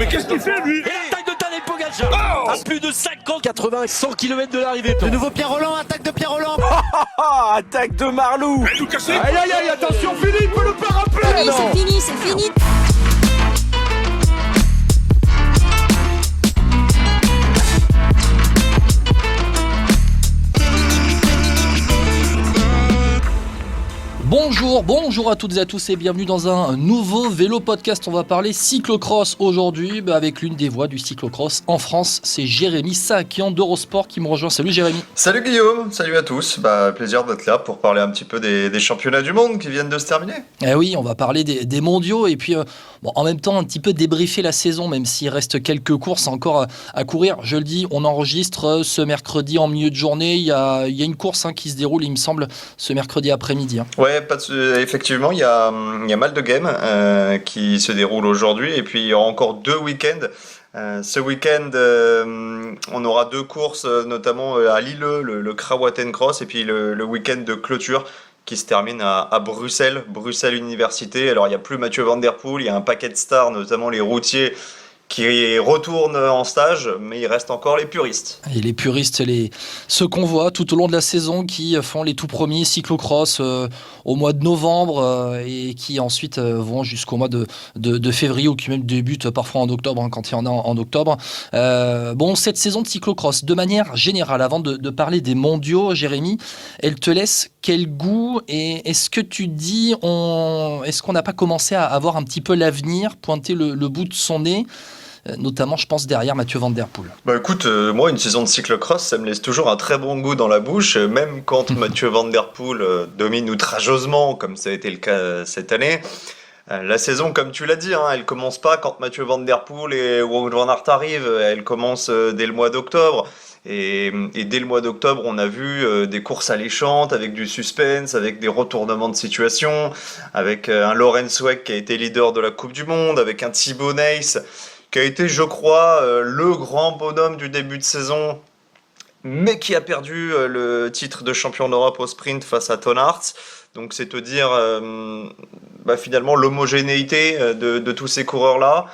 mais qu'est-ce qu'il fait lui? Et l'attaque de Tadej Pogacar à plus de 50, 80, 100 km de l'arrivée. De nouveau Pierre Rolland, attaque de Pierre Rolland. Attaque de Marlou. Aïe, aïe, aïe, attention, Philippe peut le pas rappeler. C'est fini. Bonjour à toutes et à tous et bienvenue dans un nouveau vélo podcast. On va parler cyclocross aujourd'hui avec l'une des voix du cyclocross en France, c'est Jérémy Sakian d'Eurosport qui me rejoint. Salut Jérémy. Salut Guillaume, salut à tous. Plaisir d'être là pour parler un petit peu des championnats du monde qui viennent de se terminer. Eh oui, on va parler des mondiaux et puis en même temps un petit peu débriefer la saison, même s'il reste quelques courses encore à courir. Je le dis, on enregistre ce mercredi en milieu de journée. Il y a une course qui se déroule, il me semble, ce mercredi après-midi. Ouais, effectivement, il y a mal de games qui se déroulent aujourd'hui et puis il y aura encore 2 week-ends. Ce week-end, on aura 2 courses, notamment à Lille, le Krawaten Cross, et puis le week-end de clôture qui se termine à Bruxelles Université. Alors il n'y a plus Mathieu Van Der Poel, il y a un paquet de stars, notamment les routiers, qui retournent en stage, mais il reste encore les puristes. Et les puristes, ceux qu'on voit tout au long de la saison, qui font les tout premiers cyclocross au mois de novembre et qui ensuite vont jusqu'au mois de février ou qui même débutent parfois en octobre, quand il y en a en octobre. Cette saison de cyclocross, de manière générale, avant de parler des mondiaux, Jérémy, elle te laisse quel goût et est-ce que tu te dis, est-ce qu'on n'a pas commencé à avoir un petit peu l'avenir, pointer le bout de son nez, notamment je pense derrière Mathieu Van Der Poel? Écoute, moi une saison de cyclocross ça me laisse toujours un très bon goût dans la bouche, même quand Mathieu Van Der Poel domine outrageusement comme ça a été le cas cette année. La saison, comme tu l'as dit, elle commence pas quand Mathieu Van Der Poel et Wout van Aert arrivent, elle commence dès le mois d'octobre. Et dès le mois d'octobre, on a vu des courses alléchantes avec du suspense, avec des retournements de situation, avec un Laurens Weck qui a été leader de la Coupe du Monde, avec un Thibaut Nys qui a été, je crois, le grand bonhomme du début de saison, mais qui a perdu le titre de champion d'Europe au sprint face à Toon Aert. Donc c'est te dire finalement l'homogénéité de tous ces coureurs-là.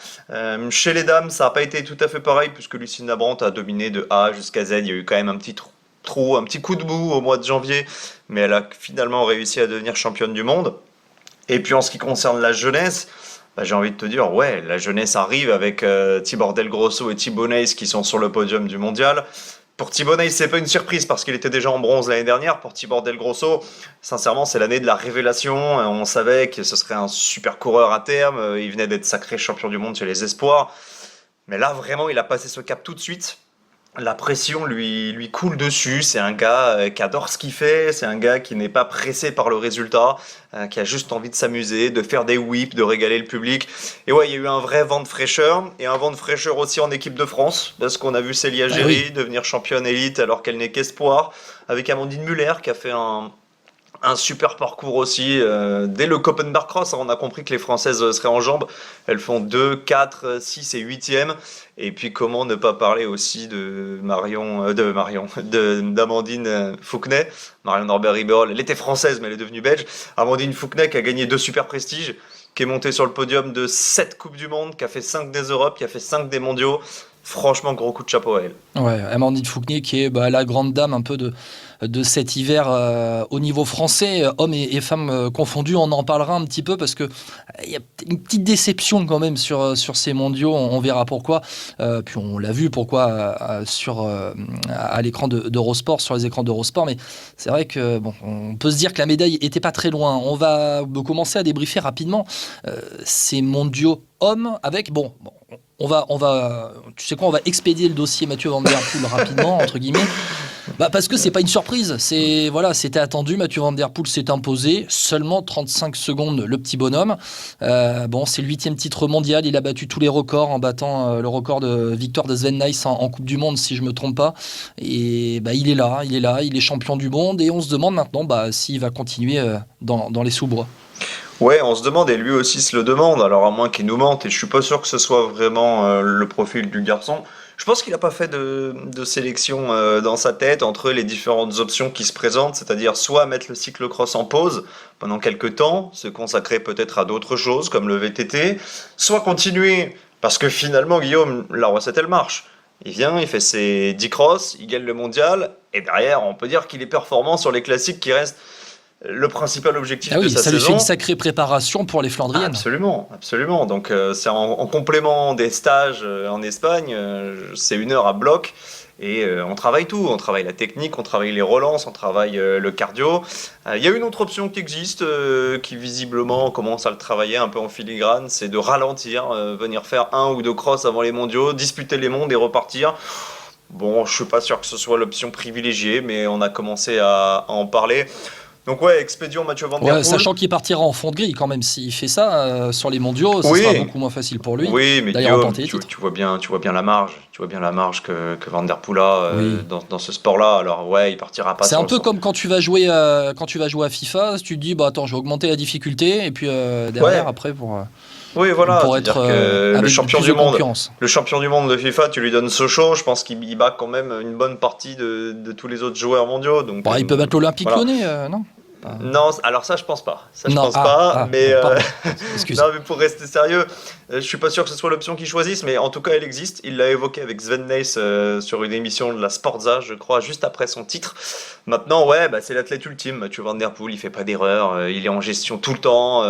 Chez les dames, ça n'a pas été tout à fait pareil, puisque Lucinda Brandt a dominé de A jusqu'à Z. Il y a eu quand même un petit trou, un petit coup de bout au mois de janvier, mais elle a finalement réussi à devenir championne du monde. Et puis en ce qui concerne la jeunesse, j'ai envie de te dire, ouais, la jeunesse arrive avec Tibor Del Grosso et Thibaut Nys qui sont sur le podium du mondial. Pour Thibaut Nys, c'est pas une surprise parce qu'il était déjà en bronze l'année dernière. Pour Tibor Del Grosso, sincèrement, c'est l'année de la révélation. On savait que ce serait un super coureur à terme. Il venait d'être sacré champion du monde chez les espoirs. Mais là, vraiment, il a passé ce cap tout de suite. La pression lui coule dessus. C'est un gars qui adore ce qu'il fait. C'est un gars qui n'est pas pressé par le résultat, qui a juste envie de s'amuser, de faire des whips, de régaler le public. Et ouais, il y a eu un vrai vent de fraîcheur. Et un vent de fraîcheur aussi en équipe de France, parce qu'on a vu Célia Géry devenir championne élite alors qu'elle n'est qu'espoir, avec Amandine Muller qui a fait un super parcours aussi. Dès le Koppenberg Cross, on a compris que les Françaises seraient en jambes. Elles font 2, 4, 6 et 8e. Et puis comment ne pas parler aussi d'Amandine Fouquenet. Marion Norbert-Riberol, elle était française mais elle est devenue belge. Amandine Fouquenet qui a gagné 2 super prestiges, qui est montée sur le podium de 7 Coupes du Monde, qui a fait 5 des Europes, qui a fait 5 des mondiaux. Franchement, gros coup de chapeau à elle. Ouais, Amandine Fouquenet qui est la grande dame un peu de cet hiver au niveau français, hommes et femmes confondus. On en parlera un petit peu parce que il y a une petite déception quand même sur ces mondiaux. On verra pourquoi. Puis on l'a vu pourquoi à l'écran d'Eurosport, sur les écrans d'Eurosport. Mais c'est vrai que on peut se dire que la médaille était pas très loin. On va commencer à débriefer rapidement ces mondiaux hommes avec on va, tu sais quoi, on va expédier le dossier Mathieu Van Der Poel rapidement, entre guillemets, parce que c'est pas une surprise, c'était attendu, Mathieu Van Der Poel s'est imposé, seulement 35 secondes le petit bonhomme, c'est le 8e titre mondial, il a battu tous les records en battant le record de victoire de Sven Nys en Coupe du Monde, si je me trompe pas, et il est là, il est champion du monde, et on se demande maintenant s'il va continuer dans les sous-bois. Ouais, on se demande, et lui aussi se le demande, alors à moins qu'il nous mente, et je suis pas sûr que ce soit vraiment le profil du garçon. Je pense qu'il n'a pas fait de sélection dans sa tête entre les différentes options qui se présentent, c'est-à-dire soit mettre le cyclocross en pause pendant quelques temps, se consacrer peut-être à d'autres choses comme le VTT, soit continuer Parce que finalement, Guillaume, la recette, elle marche. Il vient, il fait ses 10 crosses, il gagne le mondial, et derrière, on peut dire qu'il est performant sur les classiques qui restent le principal objectif Ah de oui, sa ça lui fait saison. une sacrée préparation pour les Flandriennes. Absolument, absolument. Donc c'est en complément des stages en Espagne, c'est 1 heure à bloc. Et on travaille tout, on travaille la technique, on travaille les relances, on travaille le cardio. Il y a une autre option qui existe, qui visiblement commence à le travailler un peu en filigrane, c'est de ralentir, venir faire 1 ou 2 crosses avant les mondiaux, disputer les mondes et repartir. Bon, je suis pas sûr que ce soit l'option privilégiée, mais on a commencé à en parler. Donc ouais, expédition Mathieu Van Der Poel. Sachant qu'il partira en fond de grille quand même, s'il fait ça sur les mondiaux, ça Oui. sera beaucoup moins facile pour lui. Oui, mais D'ailleurs, Guillaume, remporter les titres. tu vois bien la marge. Tu vois bien la marge que Van Der Poel a Oui. dans ce sport-là. Alors ouais, il partira pas C'est sur un le peu sang. comme quand tu vas jouer à FIFA, tu te dis bah attends, je vais augmenter la difficulté et puis derrière Ouais. après pour Oui, voilà. pour C'est-à-dire être que avec le champion plus du de monde, concurrence. le champion du monde de FIFA, tu lui donnes Sochaux, je pense qu'il bat quand même une bonne partie de tous les autres joueurs mondiaux. Donc, Bon, il peut battre l'Olympique voilà. Lyonnais, non? Non, alors ça, je pense pas. Ça, je Non, pense pas. Mais bon, pardon. Excuse. non, mais pour rester sérieux, je suis pas sûr que ce soit l'option qu'ils choisissent, mais en tout cas, elle existe. Il l'a évoqué avec Sven Nys sur une émission de la Sportza, je crois, juste après son titre. Maintenant, ouais, bah, c'est l'athlète ultime, Mathieu Van Der Poel. Il fait pas d'erreur, il est en gestion tout le temps.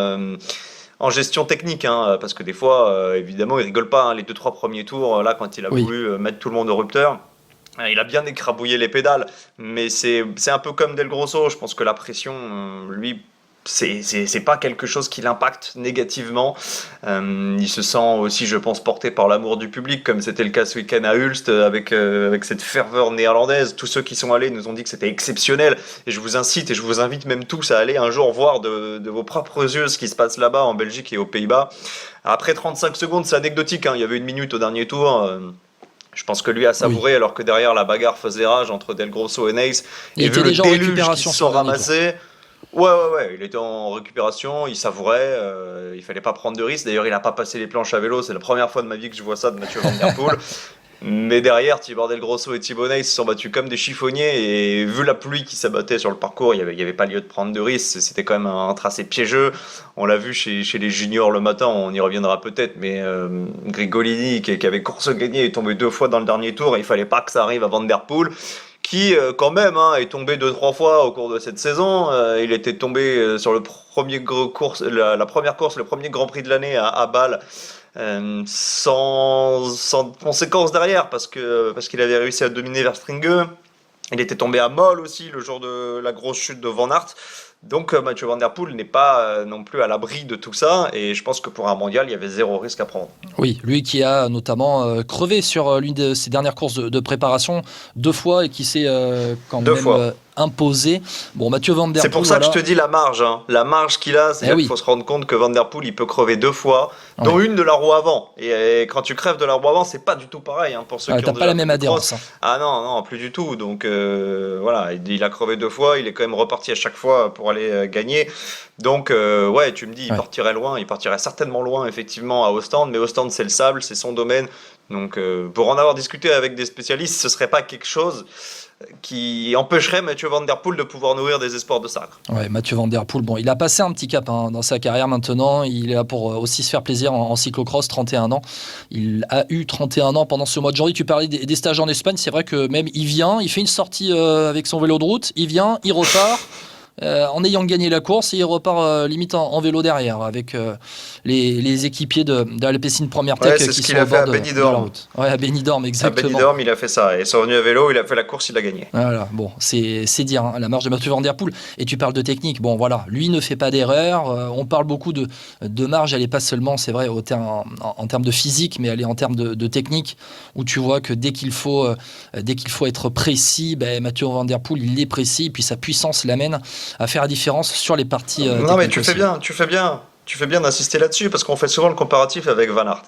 En gestion technique, hein, parce que des fois, évidemment, il rigole pas. Hein, les 2-3 premiers tours, là, quand il a Oui. voulu mettre tout le monde au rupteur, il a bien écrabouillé les pédales, mais c'est un peu comme Del Grosso. Je pense que la pression, lui, c'est pas quelque chose qui l'impacte négativement. Il se sent aussi, je pense, porté par l'amour du public, comme c'était le cas ce week-end à Hulst, avec cette ferveur néerlandaise. Tous ceux qui sont allés nous ont dit que c'était exceptionnel. Et je vous incite et je vous invite même tous à aller un jour voir de vos propres yeux ce qui se passe là-bas en Belgique et aux Pays-Bas. Après 35 secondes, c'est anecdotique, hein. Il y avait 1 minute au dernier tour. Je pense que lui a savouré, alors que derrière la bagarre faisait rage entre Del Grosso et Nys. Il Et était vu le déjà en déluge récupération qui se sur sont le dernier ramassés. Ouais, il était en récupération, il savourait, il fallait pas prendre de risques. D'ailleurs, il a pas passé les planches à vélo, c'est la première fois de ma vie que je vois ça de Mathieu Van Der Poel. Mais derrière, Tibor Del Grosso et Thibaut Nys se sont battus comme des chiffonniers, et vu la pluie qui s'abattait sur le parcours, il y avait pas lieu de prendre de risques. C'était quand même un tracé piégeux. On l'a vu chez les juniors le matin, on y reviendra peut-être, mais Grigolini qui avait course gagnée est tombé 2 fois dans le dernier tour, et il fallait pas que ça arrive à Van Der Poel, qui quand même est tombé 2-3 fois au cours de cette saison. Il était tombé sur le premier la première course, le premier Grand Prix de l'année à Bâle, sans conséquence derrière, parce qu'il avait réussi à dominer Verstringue. Il était tombé à Moll aussi le jour de la grosse chute de Van Aert. Donc Mathieu Van Der Poel n'est pas non plus à l'abri de tout ça, et je pense que pour un mondial, il y avait 0 risque à prendre. Oui, lui qui a notamment crevé sur l'une de ses dernières courses de préparation 2 fois et qui s'est quand 2 même fois. Imposé. Bon, Mathieu Van Der Poel. C'est pour ça que je te dis la marge. Hein. La marge qu'il a, c'est qu'il faut se rendre compte que Van Der Poel, il peut crever 2 fois, dont une de la roue avant. Et quand tu crèves de la roue avant, c'est pas du tout pareil, hein, pour ceux qui ont t'as pas la même adhérence. Ah non, plus du tout. Donc voilà, il a crevé 2 fois, il est quand même reparti à chaque fois pour aller gagner. Donc ouais, tu me dis, il partirait loin, il partirait certainement loin, effectivement, à Ostende. Mais Ostende, c'est le sable, c'est son domaine. Donc pour en avoir discuté avec des spécialistes, ce serait pas quelque chose qui empêcherait Mathieu Van Der Poel de pouvoir nourrir des espoirs de sacre. Ouais, Mathieu Van Der Poel, bon, il a passé un petit cap dans sa carrière maintenant. Il est là pour aussi se faire plaisir en cyclocross, 31 ans. Il a eu 31 ans pendant ce mois de janvier. Tu parlais des stages en Espagne, c'est vrai que même il vient, il fait une sortie avec son vélo de route, il vient, il repart. En ayant gagné la course, et il repart limite en vélo derrière avec les équipiers de Alpecin Première Tech qui sont au bord de la route. Ouais, à Benidorm, exactement. À Benidorm, il a fait ça. Et sont revenu à vélo, il a fait la course, il a gagné. Voilà, bon, c'est dire la marge de Mathieu Van Der Poel. Et tu parles de technique. Bon, voilà, lui ne fait pas d'erreur. On parle beaucoup de marge. Elle n'est pas seulement, c'est vrai, en termes de physique, mais elle est en termes de technique, où tu vois que dès qu'il faut être précis, Mathieu Van Der Poel, il est précis, et puis sa puissance l'amène à faire la différence sur les parties non, mais tu aussi. fais bien d'insister là-dessus, parce qu'on fait souvent le comparatif avec Van Aert.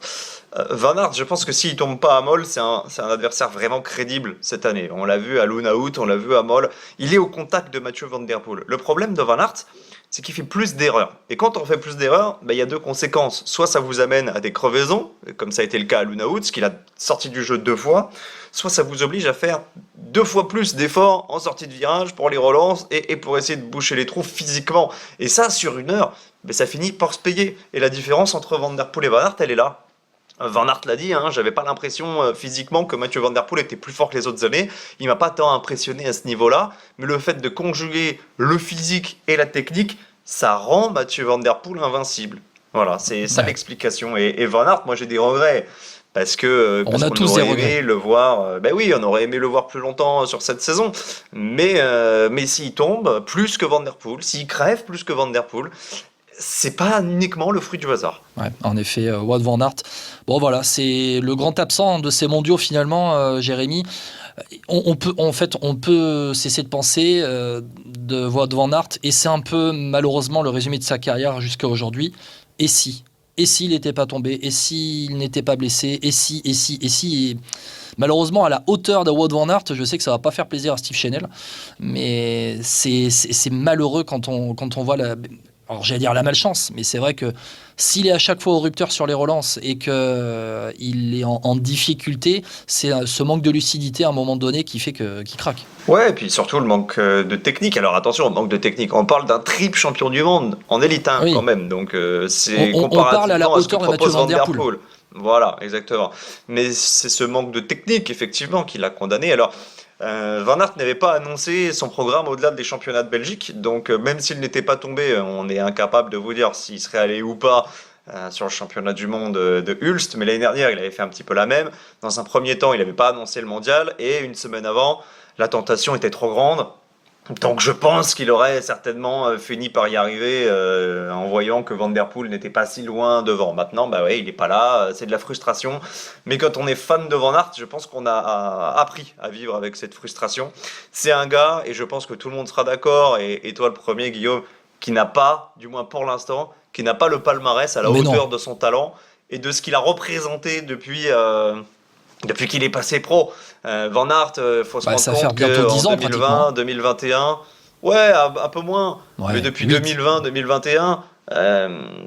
Van Aert, je pense que s'il tombe pas à Moll, c'est un adversaire vraiment crédible cette année. On l'a vu à Lunaout, on l'a vu à Moll. Il est au contact de Mathieu Van Der Poel. Le problème de Van Aert, c'est qu'il fait plus d'erreurs. Et quand on fait plus d'erreurs, il y a 2 conséquences. Soit ça vous amène à des crevaisons, comme ça a été le cas à Lunaout, ce qu'il a sorti du jeu 2 fois, soit ça vous oblige à faire 2 fois plus d'efforts en sortie de virage pour les relances et pour essayer de boucher les trous physiquement. Et ça, sur 1 heure, ça finit par se payer. Et la différence entre Van Der Poel et Van Aert, elle est là. Van Aert l'a dit, hein, j'avais pas l'impression physiquement que Mathieu Van Der Poel était plus fort que les autres années. Il m'a pas tant impressionné à ce niveau-là, mais le fait de conjuguer le physique et la technique, ça rend Mathieu Van Der Poel invincible. Voilà, c'est ça l'explication. Et Van Aert, moi j'ai des regrets. Parce qu'on tous aurait aimé le voir. Ben oui, on aurait aimé le voir plus longtemps sur cette saison. Mais s'il tombe plus que Van Der Poel, s'il crève plus que Van Der Poel, c'est pas uniquement le fruit du hasard. Ouais, en effet, Wout van Aert. Bon voilà, c'est le grand absent de ces mondiaux finalement, Jérémy. On peut cesser de penser de Wout van Aert, et c'est un peu malheureusement le résumé de sa carrière jusqu'à aujourd'hui. Et s'il n'était pas tombé, et s'il n'était pas blessé, et si. Malheureusement, à la hauteur de Wout van Aert, je sais que ça va pas faire plaisir à Steve Chenel, mais c'est malheureux quand on voit alors j'allais dire la malchance, mais c'est vrai que s'il est à chaque fois au rupteur sur les relances et qu'il est en difficulté, c'est ce manque de lucidité à un moment donné qui fait qu'il craque. Ouais, et puis surtout le manque de technique. Alors attention, le manque de technique. On parle d'un triple champion du monde en élite Oui. quand même, donc c'est On parle à la hauteur de Mathieu Van Der Poel. Voilà, exactement. Mais c'est ce manque de technique, effectivement, qui l'a condamné. Alors, Van Aert n'avait pas annoncé son programme au-delà des championnats de Belgique, donc même s'il n'était pas tombé, on est incapable de vous dire s'il serait allé ou pas sur le championnat du monde de Hulst, mais l'année dernière, il avait fait un petit peu la même. Dans un premier temps, il n'avait pas annoncé le mondial, et une semaine avant, la tentation était trop grande. Donc je pense qu'il aurait certainement fini par y arriver en voyant que Van Der Poel n'était pas si loin devant. Maintenant, bah ouais, il n'est pas là, c'est de la frustration. Mais quand on est fan de Van Aert, je pense qu'on a appris à vivre avec cette frustration. C'est un gars, et je pense que tout le monde sera d'accord, et toi le premier Guillaume, qui n'a pas, du moins pour l'instant, qui n'a pas le palmarès à la hauteur de son talent et de ce qu'il a représenté depuis qu'il est passé pro. Van Aert, faut se rendre compte qu'en 2020, 2021, ouais, un peu moins, mais depuis 2020, 2021,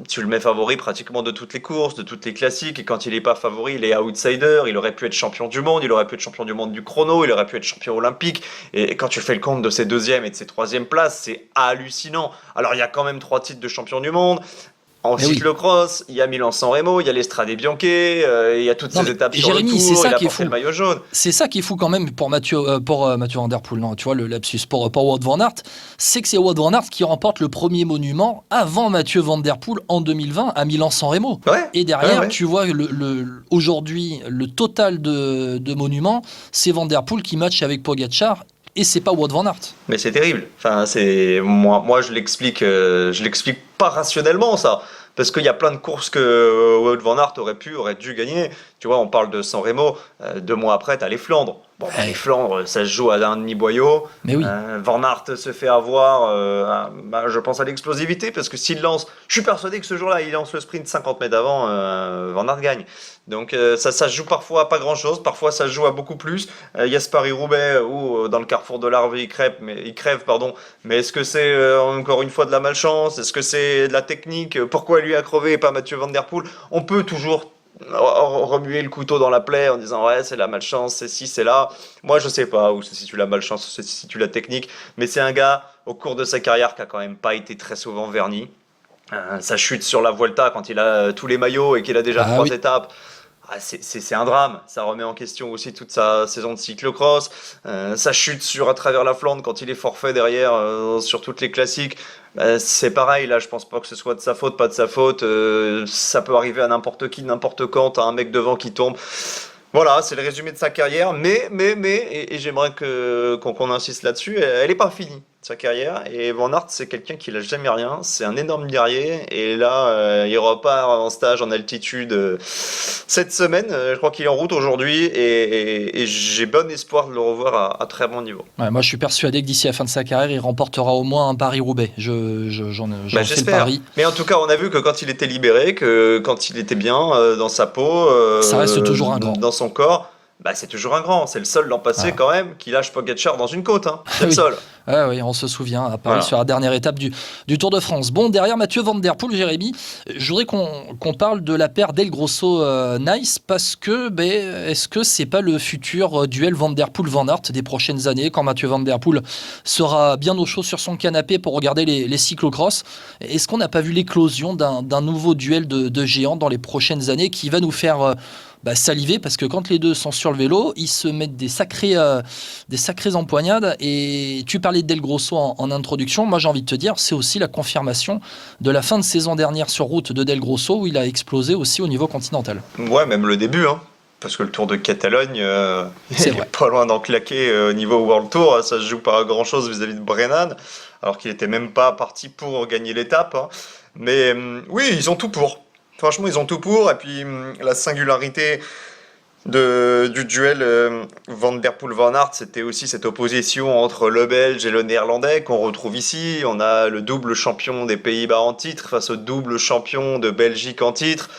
tu le mets favori pratiquement de toutes les courses, de toutes les classiques, et quand il n'est pas favori, il est outsider. Il aurait pu être champion du monde, il aurait pu être champion du monde du chrono, il aurait pu être champion olympique, et quand tu fais le compte de ses deuxièmes et de ses troisièmes places, c'est hallucinant. Alors il y a quand même 3 titres de champion du monde. En cyclocross, il y a Milan-San Remo, il y a l'Estrade Bianche, il y a toutes ces étapes sur Jérémy, le tour, il a porté le maillot jaune. C'est ça qui est fou quand même pour Mathieu Van Der Poel, non, tu vois le lapsus, pour Wout van Aert, c'est que c'est Wout van Aert qui remporte le premier monument avant Mathieu Van Der Poel en 2020 à Milan-San Remo. Ouais, et derrière, tu vois aujourd'hui, le total de monuments, c'est Van Der Poel qui matche avec Pogačar. Et c'est pas Wout van Aert. Mais c'est terrible. Enfin, moi je l'explique pas rationnellement ça, parce qu'il y a plein de courses que Wout van Aert aurait dû gagner. Tu vois, on parle de San Remo, 2 mois après t'as les Flandres. Bon, les Flandres, ça se joue à un demi-boyau. Mais oui. Van Aert se fait avoir, je pense à l'explosivité, parce que s'il lance, je suis persuadé que ce jour-là, il lance le sprint 50 mètres avant, Van Aert gagne. Donc ça se joue parfois à pas grand-chose, parfois ça se joue à beaucoup plus. Il y a ce Paris-Roubaix où dans le carrefour de l'Arve, il crève, mais est-ce que c'est encore une fois de la malchance? Est-ce que c'est de la technique? Pourquoi lui a crevé et pas Mathieu Van Der Poel? On peut toujours remuer le couteau dans la plaie en disant ouais, c'est la malchance, c'est ci, c'est là. Moi je sais pas où se situe la malchance, où se situe la technique, mais c'est un gars au cours de sa carrière qui a quand même pas été très souvent verni. Sa chute sur la Vuelta quand il a tous les maillots et qu'il a déjà 3 étapes, c'est un drame. Ça remet en question aussi toute sa saison de cyclocross. Sa chute à travers la Flandre quand il est forfait derrière sur toutes les classiques, c'est pareil. Là, je pense pas que ce soit de sa faute, pas de sa faute. Ça peut arriver à n'importe qui, n'importe quand. T'as un mec devant qui tombe. Voilà, c'est le résumé de sa carrière. Mais et j'aimerais qu'on insiste là-dessus. Elle est pas finie, sa carrière. Et Van Aert, c'est quelqu'un qui lâche jamais rien. C'est un énorme guerrier. Et là, il repart en stage en altitude cette semaine. Je crois qu'il est en route aujourd'hui. Et j'ai bon espoir de le revoir à très bon niveau. Ouais, moi, je suis persuadé que d'ici la fin de sa carrière, il remportera au moins un Paris-Roubaix. J'en fais le pari. Mais en tout cas, on a vu que quand il était libéré, que quand il était bien dans sa peau, ça reste toujours un grand. Dans son corps, c'est toujours un grand. C'est le seul l'an passé quand même qui lâche Pogačar dans une côte. C'est le seul. Ah oui, on se souvient, à Paris, Voilà. sur la dernière étape du Tour de France. Bon, derrière Mathieu Van Der Poel, Jérémy, je voudrais qu'on parle de la paire Del Grosso-Nice, parce que est-ce que c'est pas le futur duel Van Der Poel-Van Aert des prochaines années, quand Mathieu Van Der Poel sera bien au chaud sur son canapé pour regarder les cyclocross? Est-ce qu'on n'a pas vu l'éclosion d'un nouveau duel de géants dans les prochaines années qui va nous faire saliver, parce que quand les deux sont sur le vélo, ils se mettent des sacrées empoignades. Et tu parlais de Del Grosso en introduction. Moi, j'ai envie de te dire, c'est aussi la confirmation de la fin de saison dernière sur route de Del Grosso, où il a explosé aussi au niveau continental. Ouais, même le début, hein. Parce que le Tour de Catalogne, C'est il vrai. est pas loin d'en claquer au niveau World Tour. Ça se joue pas grand chose vis-à-vis de Brennan, alors qu'il était même pas parti pour gagner l'étape, hein. Mais oui, ils ont tout pour. Franchement, ils ont tout pour. Et puis, la singularité du duel Van Der Poel-Van Aert, c'était aussi cette opposition entre le Belge et le Néerlandais qu'on retrouve ici. On a le double champion des Pays-Bas en titre face au double champion de Belgique en titre.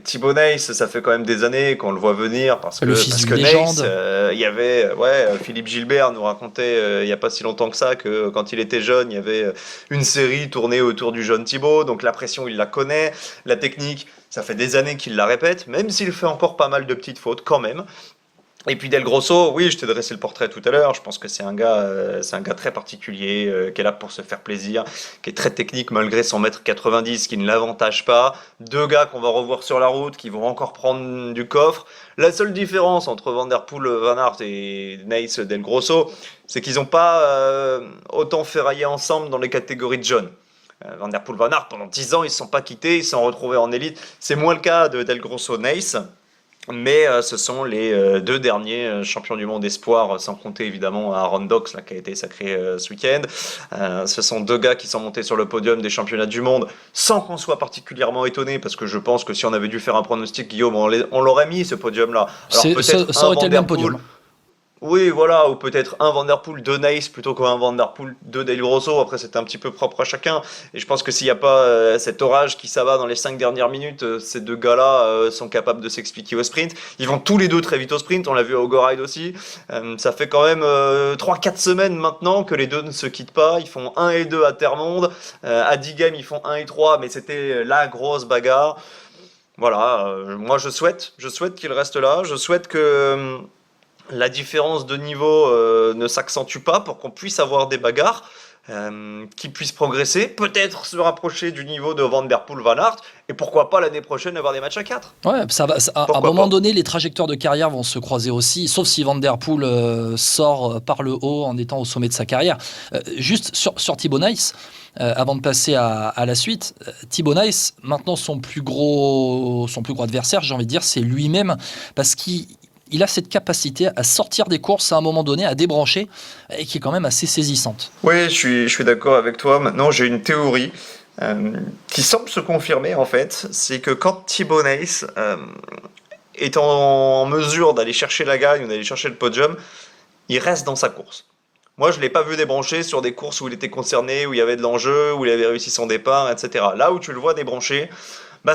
Thibaut Nys, ça fait quand même des années qu'on le voit venir parce Le fils parce d'une que légende. Nys, il y avait Philippe Gilbert nous racontait il y a pas si longtemps que ça que quand il était jeune, il y avait une série tournée autour du jeune Thibaut, donc la pression il la connaît, la technique, ça fait des années qu'il la répète, même s'il fait encore pas mal de petites fautes quand même. Et puis Del Grosso, oui, je t'ai dressé le portrait tout à l'heure. Je pense que c'est un gars très particulier, qui est là pour se faire plaisir, qui est très technique malgré son mètre 90, qui ne l'avantage pas. Deux gars qu'on va revoir sur la route, qui vont encore prendre du coffre. La seule différence entre Van Der Poel, Van Aert et Nys, Del Grosso, c'est qu'ils n'ont pas autant ferraillé ensemble dans les catégories de jeunes. Van Der Poel, Van Aert, pendant 10 ans, ils ne se sont pas quittés, ils se sont retrouvés en élite. C'est moins le cas de Del Grosso, Nys. Mais ce sont les deux derniers champions du monde espoir, sans compter évidemment Aaron Dox là, qui a été sacré ce week-end. Ce sont deux gars qui sont montés sur le podium des championnats du monde sans qu'on soit particulièrement étonné, parce que je pense que si on avait dû faire un pronostic, Guillaume, on l'aurait mis ce podium-là. Alors Ça aurait été le même podium. Oui, voilà, ou peut-être un Van Der Poel, deux Nys plutôt qu'un Van Der Poel, deux Del Grosso. Après, c'est un petit peu propre à chacun. Et je pense que s'il n'y a pas cet orage qui s'abat dans les 5 dernières minutes, ces deux gars-là sont capables de s'expliquer au sprint. Ils vont tous les deux très vite au sprint. On l'a vu à Ogoride aussi. Ça fait quand même 3-4 semaines maintenant que les deux ne se quittent pas. Ils font 1 et 2 à Termonde. À Diegem, ils font 1 et 3, mais c'était la grosse bagarre. Voilà, moi je souhaite qu'ils restent là. Je souhaite que la différence de niveau ne s'accentue pas pour qu'on puisse avoir des bagarres, qui puissent progresser, peut-être se rapprocher du niveau de Van Der Poel, Van Aert, et pourquoi pas l'année prochaine avoir des matchs à 4. Ouais, à un moment donné, les trajectoires de carrière vont se croiser aussi, sauf si Van Der Poel sort par le haut en étant au sommet de sa carrière. Juste sur Thibaut Nys, avant de passer à la suite, Thibaut Nys, maintenant son plus gros adversaire, j'ai envie de dire, c'est lui-même, parce qu'il a cette capacité à sortir des courses à un moment donné, à débrancher, et qui est quand même assez saisissante. Oui, je suis d'accord avec toi. Maintenant, j'ai une théorie qui semble se confirmer, en fait. C'est que quand Thibaut Nys est en mesure d'aller chercher la gagne ou d'aller chercher le podium, il reste dans sa course. Moi, je ne l'ai pas vu débrancher sur des courses où il était concerné, où il y avait de l'enjeu, où il avait réussi son départ, etc. Là où tu le vois débrancher,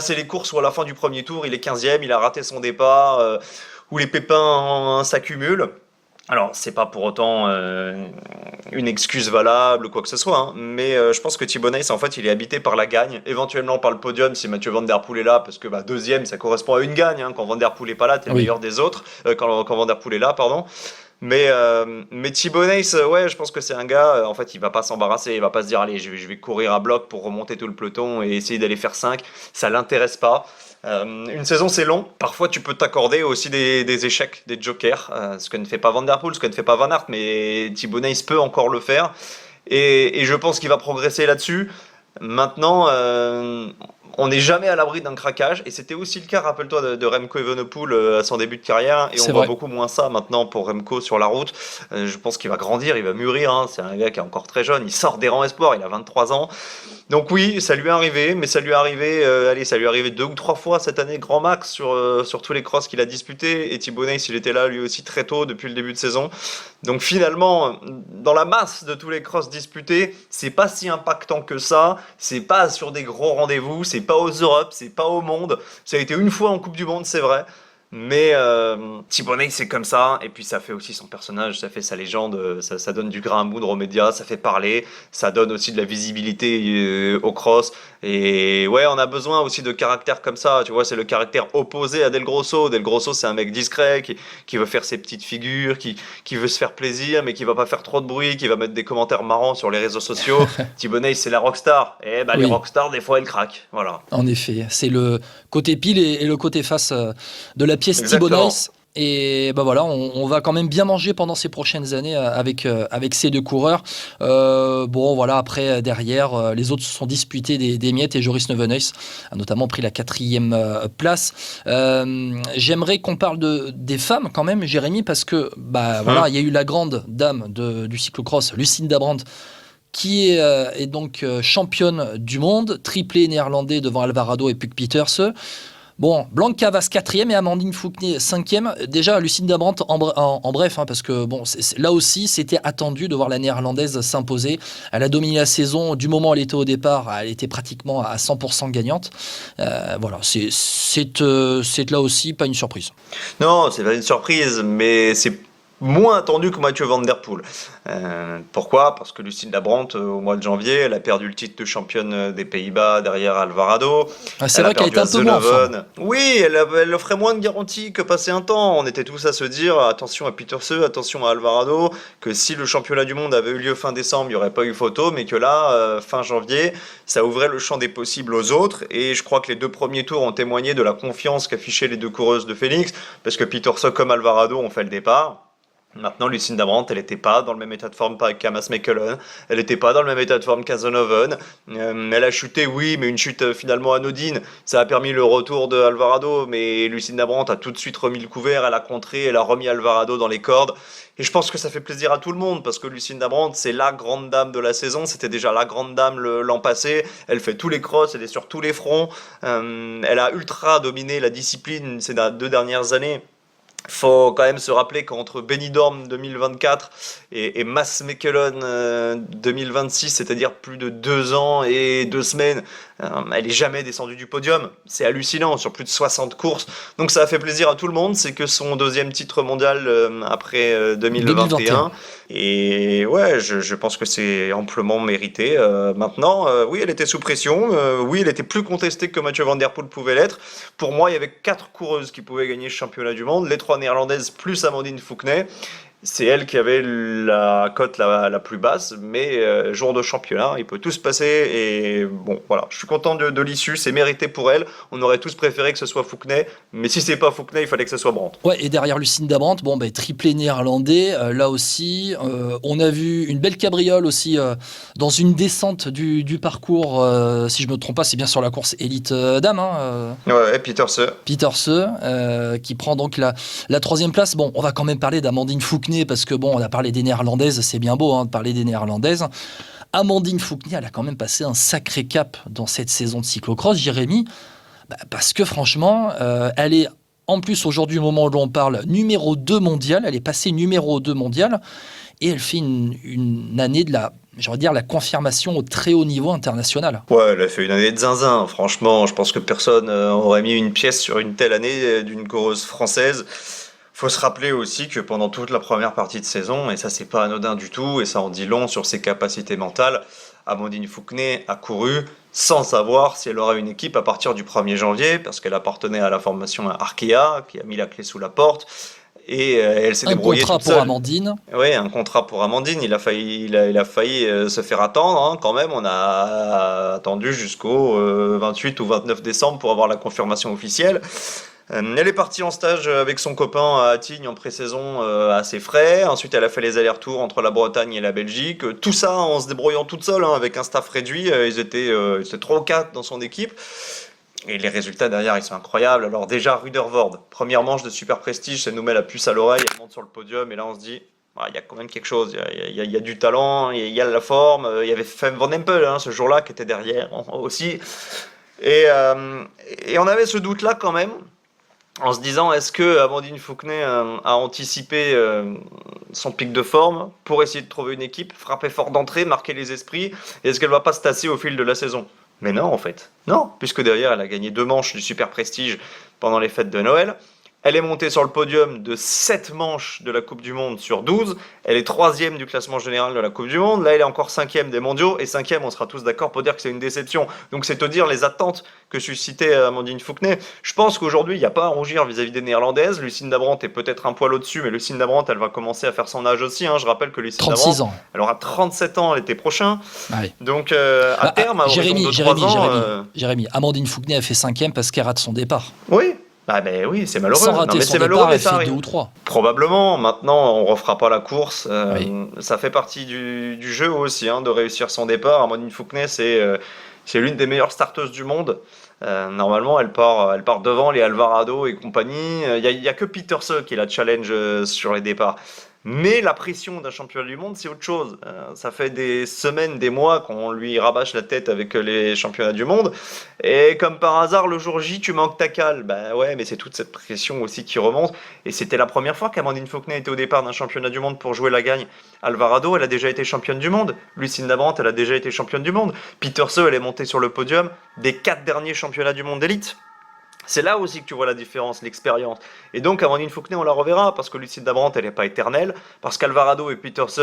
c'est les courses où à la fin du premier tour, il est 15e, il a raté son départ, où les pépins s'accumulent. Alors, c'est pas pour autant une excuse valable ou quoi que ce soit, hein, mais je pense que Thibaut Nys, en fait, il est habité par la gagne, éventuellement par le podium si Mathieu Van Der Poel est là, parce que deuxième, ça correspond à une gagne, hein, quand Van Der Poel est pas là, t'es le meilleur des autres, quand Van Der Poel est là, pardon. Mais Thibaut Nys, ouais, je pense que c'est un gars, en fait, il va pas s'embarrasser, il va pas se dire, allez, je vais courir à bloc pour remonter tout le peloton et essayer d'aller faire 5, ça l'intéresse pas. Une saison c'est long, parfois tu peux t'accorder aussi des échecs, des jokers, ce que ne fait pas Van Der Poel, ce que ne fait pas Van Aert, mais Thibaut Nys peut encore le faire, et je pense qu'il va progresser là-dessus. Maintenant, on n'est jamais à l'abri d'un craquage, et c'était aussi le cas, rappelle-toi, de Remco Evenepoel à son début de carrière, et on voit beaucoup moins ça maintenant pour Remco sur la route. Je pense qu'il va grandir, il va mûrir, hein. C'est un gars qui est encore très jeune, il sort des rangs espoirs, il a 23 ans. Donc oui, ça lui est arrivé, mais ça lui est arrivé, ça lui est arrivé 2 ou 3 fois cette année, grand max, sur tous les crosses qu'il a disputés, et Thibaut Nys, il était là lui aussi très tôt, depuis le début de saison. Donc finalement, dans la masse de tous les crosses disputés, c'est pas si impactant que ça, c'est pas sur des gros rendez-vous, c'est pas aux Europes, c'est pas au monde, ça a été une fois en Coupe du Monde, c'est vrai, Mais Thibonney, c'est comme ça, et puis ça fait aussi son personnage, ça fait sa légende, ça donne du grain à moudre aux médias, ça fait parler, ça donne aussi de la visibilité au cross. Et ouais, on a besoin aussi de caractères comme ça, tu vois, c'est le caractère opposé à Del Grosso. Del Grosso, c'est un mec discret qui veut faire ses petites figures, qui veut se faire plaisir, mais qui va pas faire trop de bruit, qui va mettre des commentaires marrants sur les réseaux sociaux. Thibonney, c'est la rockstar. Et bah, les Oui. rockstars, des fois, elles craquent. Voilà. En effet, c'est le côté pile et le côté face de la pièce Exactement. Thibonney. Et bah voilà, on va quand même bien manger pendant ces prochaines années avec ces deux coureurs. Bon voilà, après derrière, les autres se sont disputés des miettes et Joris Neuwenhuis a notamment pris la 4e place. J'aimerais qu'on parle des femmes quand même, Jérémy, parce que bah voilà, il y a eu la grande dame du cyclocross, Lucinda Brandt, qui est donc championne du monde, triplé néerlandais devant Alvarado et Puk Pieterse. Bon, Blanca Vas 4e et Amandine Fouquet 5e. Déjà, Lucinda Brandt en bref, hein, parce que bon, là aussi, c'était attendu de voir la néerlandaise s'imposer. Elle a dominé la saison. Du moment où elle était au départ, elle était pratiquement à 100% gagnante. Voilà, c'est là aussi pas une surprise. Non, c'est pas une surprise, mais c'est moins attendu que Mathieu Van Der Poel. Pourquoi ? Parce que Lucinda Brandt, au mois de janvier, elle a perdu le titre de championne des Pays-Bas derrière Alvarado. C'est vrai qu'elle était un peu moins en forme. Oui, elle offrait moins de garanties que passer un temps. On était tous à se dire, attention à Pieterse, attention à Alvarado, que si le championnat du monde avait eu lieu fin décembre, il n'y aurait pas eu photo, mais que là, fin janvier, ça ouvrait le champ des possibles aux autres. Et je crois que les 2 premiers tours ont témoigné de la confiance qu'affichaient les 2 coureuses de Phoenix, parce que Pieterse comme Alvarado ont fait le départ. Maintenant, Lucinda Brandt, elle n'était pas dans le même état de forme qu'Amas Mekelen, elle n'était pas dans le même état de forme qu'Azonoven. Elle a chuté, oui, mais une chute finalement anodine. Ça a permis le retour de Alvarado, mais Lucinda Brandt a tout de suite remis le couvert, elle a contré, elle a remis Alvarado dans les cordes. Et je pense que ça fait plaisir à tout le monde, parce que Lucinda Brandt, c'est la grande dame de la saison, c'était déjà la grande dame l'an passé, elle fait tous les crosses, elle est sur tous les fronts, elle a ultra dominé la discipline ces 2 dernières années. Faut quand même se rappeler qu'entre Benidorm 2024 et Mass Mechelen 2026, c'est-à-dire plus de 2 ans et 2 semaines, elle est jamais descendue du podium. C'est hallucinant, sur plus de 60 courses. Donc ça a fait plaisir à tout le monde. C'est que son 2e titre mondial après 2021. Et ouais, je pense que c'est amplement mérité. Maintenant, oui, elle était sous pression. Oui, elle était plus contestée que Mathieu Van Der Poel pouvait l'être. Pour moi, il y avait 4 coureuses qui pouvaient gagner ce championnat du monde. Les 3 néerlandaises plus Amandine Fouquet. C'est elle qui avait la cote la plus basse, mais jour de championnat, il peut tout se passer. Et bon, voilà, je suis content de l'issue, c'est mérité pour elle. On aurait tous préféré que ce soit Fouquet, mais si c'est pas Fouquet, il fallait que ce soit Brandt. Ouais, et derrière Lucinda Brandt, bon, triplé néerlandais, là aussi, on a vu une belle cabriole aussi dans une descente du parcours, si je me trompe pas, c'est bien sur la course élite dame. Ouais, Pieterse. Qui prend donc la 3e place. Bon, on va quand même parler d'Amandine Fouquet, parce que bon, on a parlé des néerlandaises, c'est bien beau de parler des néerlandaises. Amandine Fouquet, elle a quand même passé un sacré cap dans cette saison de cyclocross, Jérémy, parce que franchement, elle est en plus aujourd'hui, au moment où on parle, numéro 2 mondial, elle est passée numéro 2 mondial, et elle fait une année de la confirmation au très haut niveau international. Ouais, elle a fait une année de zinzin, franchement, je pense que personne aurait mis une pièce sur une telle année d'une coureuse française. Faut se rappeler aussi que pendant toute la première partie de saison, et ça c'est pas anodin du tout, et ça en dit long sur ses capacités mentales, Amandine Fouquet a couru sans savoir si elle aurait une équipe à partir du 1er janvier, parce qu'elle appartenait à la formation Arkea, qui a mis la clé sous la porte, et elle s'est débrouillée toute seule. Un contrat pour Amandine. Oui, un contrat pour Amandine, il a failli se faire attendre quand même, on a attendu jusqu'au 28 ou 29 décembre pour avoir la confirmation officielle. Elle est partie en stage avec son copain à Attignes en pré-saison assez frais. Ensuite, elle a fait les allers-retours entre la Bretagne et la Belgique. Tout ça en se débrouillant toute seule, avec un staff réduit. Ils étaient 3 ou 4 dans son équipe. Et les résultats derrière, ils sont incroyables. Alors déjà, Rudervoort, première manche de Super Prestige, ça nous met la puce à l'oreille, elle monte sur le podium. Et là, on se dit, il y a quand même quelque chose. Il y a du talent, il y a la forme. Il y avait Fem Van Empel ce jour-là qui était derrière aussi. Et on avait ce doute-là quand même, en se disant, est-ce que Amandine Fouquet a anticipé son pic de forme pour essayer de trouver une équipe, frapper fort d'entrée, marquer les esprits, et est-ce qu'elle va pas se tasser au fil de la saison ? Mais non, en fait. Non, puisque derrière, elle a gagné 2 manches du Super Prestige pendant les fêtes de Noël. Elle est montée sur le podium de 7 manches de la Coupe du Monde sur 12. Elle est 3e du classement général de la Coupe du Monde. Là, elle est encore 5e des mondiaux. Et 5e, on sera tous d'accord pour dire que c'est une déception. Donc, c'est te dire les attentes que suscitait Amandine Fouquenet. Je pense qu'aujourd'hui, il n'y a pas à rougir vis-à-vis des Néerlandaises. Lucinda Brandt est peut-être un poil au-dessus, mais Lucinda Brandt, elle va commencer à faire son âge aussi. Je rappelle que Lucinda 36 Brandt, ans. elle aura 37 ans l'été prochain. Ouais. Donc, à terme, à horizon de 3 ans... Jérémy, Amandine Fouquenet a fait 5e parce qu'elle rate son départ. Oui. Oui, c'est malheureux. Sans rater son départ, elle fait 2 ou 3. Probablement. Maintenant, on refera pas la course. Oui. Ça fait partie du jeu aussi, de réussir son départ. Amandine Fouquenet, c'est l'une des meilleures starteuses du monde. Normalement, elle part devant les Alvarado et compagnie. Il y a que Pieterse qui la challenge sur les départs. Mais la pression d'un championnat du monde, c'est autre chose. Ça fait des semaines, des mois qu'on lui rabâche la tête avec les championnats du monde. Et comme par hasard, le jour J, tu manques ta cale. Ouais, mais c'est toute cette pression aussi qui remonte. Et c'était la première fois qu'Amandine Fouquenet était au départ d'un championnat du monde pour jouer la gagne. Alvarado, elle a déjà été championne du monde. Lucinda Brandt, elle a déjà été championne du monde. Pieterse, elle est montée sur le podium des 4 derniers championnats du monde d'élite. C'est là aussi que tu vois la différence, l'expérience. Et donc, Amandine Fouquenet, on la reverra, parce que Lucinda Brandt, elle n'est pas éternelle, parce qu'Alvarado et Pieterse,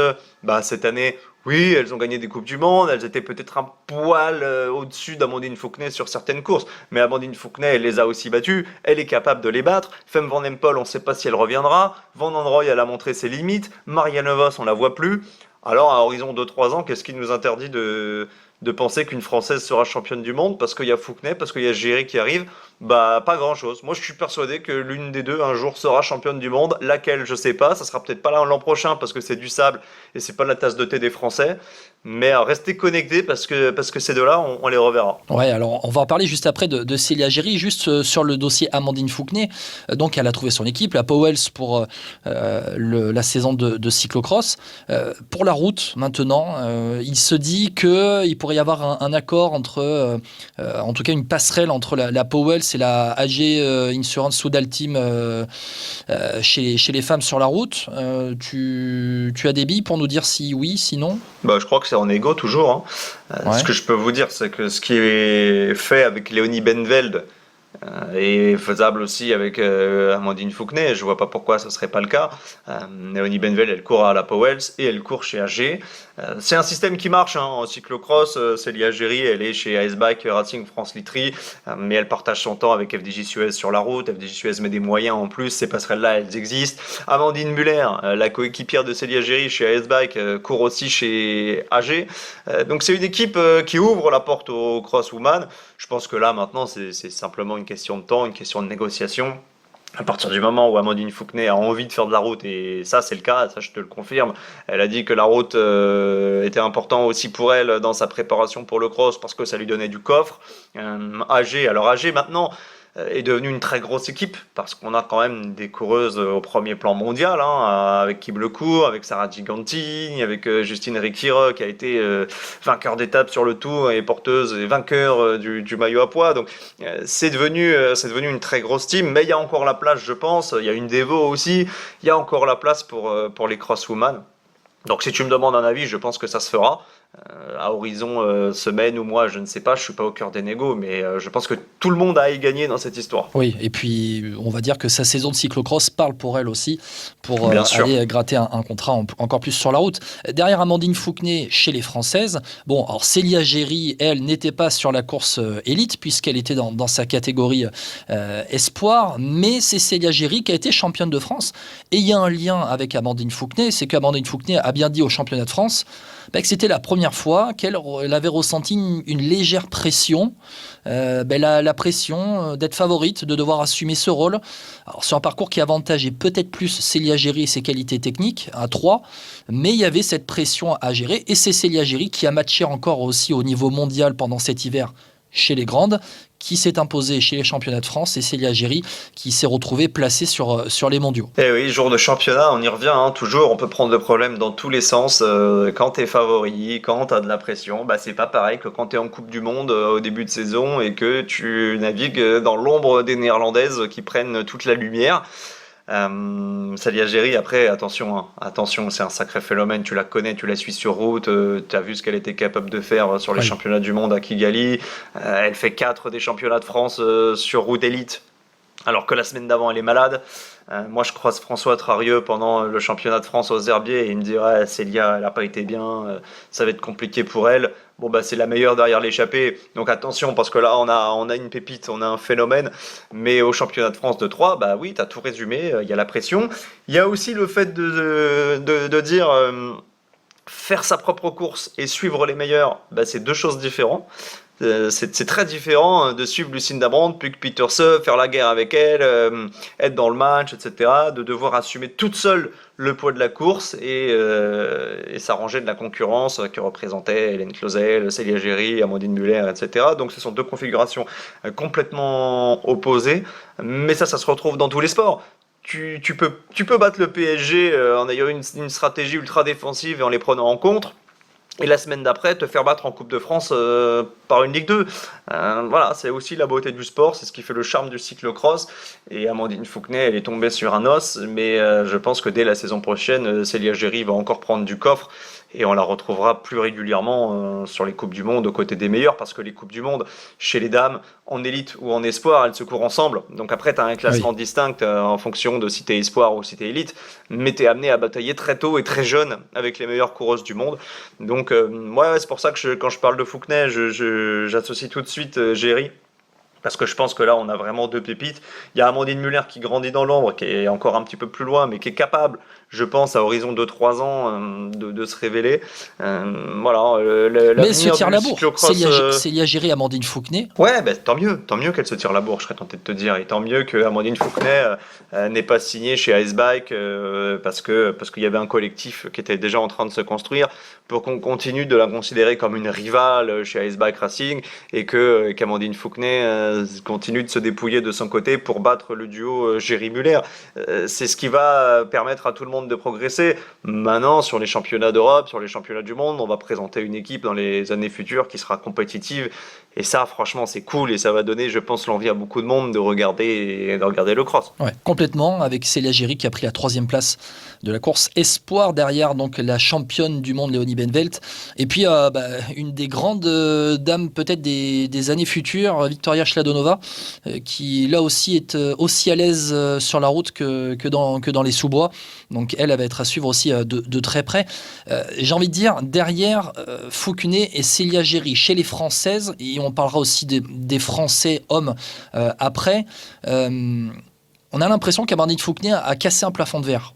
cette année, oui, elles ont gagné des Coupes du Monde, elles étaient peut-être un poil au-dessus d'Amandine Fouquenet sur certaines courses, mais Amandine Fouquenet, elle les a aussi battues, elle est capable de les battre. Femme Van Empel, on ne sait pas si elle reviendra, Van Androoy, elle a montré ses limites, Marianne Vos, on la voit plus. Alors, à horizon de 3 ans, qu'est-ce qui nous interdit de penser qu'une Française sera championne du monde parce qu'il y a Fouquenet, parce qu'il y a Géry qui arrive? Pas grand-chose. Moi, je suis persuadé que l'une des deux, un jour, sera championne du monde. Laquelle, je sais pas. Ça sera peut-être pas l'an prochain parce que c'est du sable et c'est pas la tasse de thé des Français. Mais restez connectés parce que ces deux-là, on les reverra. Ouais, alors on va en parler juste après de Célia Géry, juste sur le dossier Amandine Fouquenet. Donc, elle a trouvé son équipe, la Powells pour la saison de cyclocross. Pour la route, maintenant, il se dit qu'il pourrait y avoir un accord entre, en tout cas une passerelle entre la Powells et la AG Insurance Soudal Team chez les femmes sur la route. Tu as des billes pour nous dire si oui, si non? Je crois que c'est en égo toujours. Ouais. Ce que je peux vous dire, c'est que ce qui est fait avec Léonie Benveld est faisable aussi avec Amandine Fouquenet. Je vois pas pourquoi ce serait pas le cas. Léonie Benveld, elle court à la Powells et elle court chez AG. C'est un système qui marche en cyclocross. Célia Géry, elle est chez AS Bike Racing France Litry, mais elle partage son temps avec FDJ Suez sur la route. FDJ Suez met des moyens en plus. Ces passerelles-là, elles existent. Amandine Muller, la coéquipière de Célia Géry chez AS Bike, court aussi chez AG. Donc c'est une équipe qui ouvre la porte au crosswoman. Je pense que là, maintenant, c'est simplement une question de temps, une question de négociation. À partir du moment où Amandine Fouquenet a envie de faire de la route, et ça c'est le cas, ça je te le confirme, elle a dit que la route était important aussi pour elle dans sa préparation pour le cross parce que ça lui donnait du coffre. AG maintenant est devenue une très grosse équipe parce qu'on a quand même des coureuses au premier plan mondial, avec Kim Lecourt, avec Sarah Gigantini, avec Justine Rickire qui a été vainqueur d'étape sur le Tour et porteuse et vainqueur du maillot à pois. Donc c'est devenu une très grosse team, mais il y a encore la place, je pense. Il y a une Devo aussi, il y a encore la place pour les crosswoman. Donc si tu me demandes un avis, je pense que ça se fera. À horizon semaine ou mois, je ne sais pas, je suis pas au cœur des négos, mais je pense que tout le monde a à y gagner dans cette histoire. Oui, et puis on va dire que sa saison de cyclocross parle pour elle aussi, pour aller gratter un contrat encore plus sur la route. Derrière Amandine Fouquenet, chez les Françaises, alors Célia Géry, elle, n'était pas sur la course élite, puisqu'elle était dans sa catégorie espoir, mais c'est Célia Géry qui a été championne de France, et il y a un lien avec Amandine Fouquenet, c'est qu'Amandine Fouquenet a bien dit au championnat de France que c'était la première fois qu'elle avait ressenti une légère pression, la pression d'être favorite, de devoir assumer ce rôle. Alors, sur un parcours qui avantageait peut-être plus Célia Géry et ses qualités techniques, à 3, mais il y avait cette pression à gérer, et c'est Célia Géry qui a matché encore aussi au niveau mondial pendant cet hiver chez les grandes, qui s'est imposée chez les championnats de France, et Célia Géry qui s'est retrouvée placée sur les mondiaux. Et oui, jour de championnat, on y revient, toujours, on peut prendre le problème dans tous les sens. Quand t'es favori, quand t'as de la pression, c'est pas pareil que quand t'es en Coupe du Monde au début de saison et que tu navigues dans l'ombre des Néerlandaises qui prennent toute la lumière. Célia Géry, après, attention, c'est un sacré phénomène, tu la connais, tu la suis sur route, tu as vu ce qu'elle était capable de faire sur les championnats du monde à Kigali, elle fait 4 des championnats de France sur route élite. alors que la semaine d'avant elle est malade. Moi je croise François Trarieux pendant le championnat de France aux herbiers et il me dit ouais, Célia elle a pas été bien, ça va être compliqué pour elle. Bon bah c'est la meilleure derrière l'échappée, donc attention parce que là on a une pépite, on a un phénomène, mais au championnat de France de 3, bah oui t'as tout résumé, il y a la pression, il y a aussi le fait de dire faire sa propre course et suivre les meilleurs, bah c'est deux choses différentes. C'est très différent de suivre Lucinda Brandt, puis que Peter Seuss, faire la guerre avec elle, être dans le match, etc. De devoir assumer toute seule le poids de la course et s'arranger de la concurrence qui représentait Hélène Clauzel, Célia Géry, Amandine Muller, etc. Donc ce sont deux configurations complètement opposées, mais ça se retrouve dans tous les sports. Tu peux battre le PSG en ayant une stratégie ultra défensive et en les prenant en contre. Et la semaine d'après, te faire battre en Coupe de France par une Ligue 2. Voilà, c'est aussi la beauté du sport, c'est ce qui fait le charme du cyclocross. Et Amandine Fouquenet, elle est tombée sur un os, mais je pense que dès la saison prochaine, Célia Géry va encore prendre du coffre. Et on la retrouvera plus régulièrement sur les Coupes du Monde aux côtés des meilleurs, parce que les Coupes du Monde, chez les dames, en élite ou en espoir, elles se courent ensemble. Donc après, tu as un classement distinct en fonction de si tu es espoir ou si tu es élite, mais tu es amené à batailler très tôt et très jeune avec les meilleures coureuses du monde. Donc ouais, c'est pour ça que quand je parle de Fouquenet, j'associe tout de suite Géry. Parce que je pense que là, on a vraiment deux pépites. Il y a Amandine Muller qui grandit dans l'ombre, qui est encore un petit peu plus loin, mais qui est capable, je pense, à horizon de 3 ans, de se révéler. Voilà. Mais elle se tire la bourre. Cyclocross, Célia Géry, Amandine Fouquenet. Ouais, bah, tant mieux qu'elle se tire la bourre, je serais tenté de te dire. Et tant mieux que Amandine Fouquenet n'ait pas signé chez Icebike parce qu'il y avait un collectif qui était déjà en train de se construire pour qu'on continue de la considérer comme une rivale chez Icebike Racing et qu'Amandine Fouquenet continue de se dépouiller de son côté pour battre le duo Géry-Muller. C'est ce qui va permettre à tout le monde de progresser. Maintenant, sur les championnats d'Europe, sur les championnats du monde, on va présenter une équipe dans les années futures qui sera compétitive. Et ça, franchement, c'est cool et ça va donner, je pense, l'envie à beaucoup de monde de regarder le cross. Ouais, complètement, avec Célia Géry qui a pris la 3e place de la course Espoir, derrière donc la championne du monde Léonie Benvelt. Et puis une des grandes dames peut-être des années futures, Victoria Schladonova, qui là aussi est aussi à l'aise sur la route que dans les sous-bois. Donc elle va être à suivre aussi de très près. J'ai envie de dire, derrière Fouquenet et Célia Géry, chez les Françaises, et on parlera aussi des Français hommes après, on a l'impression qu'Amandine Fouquenet a cassé un plafond de verre.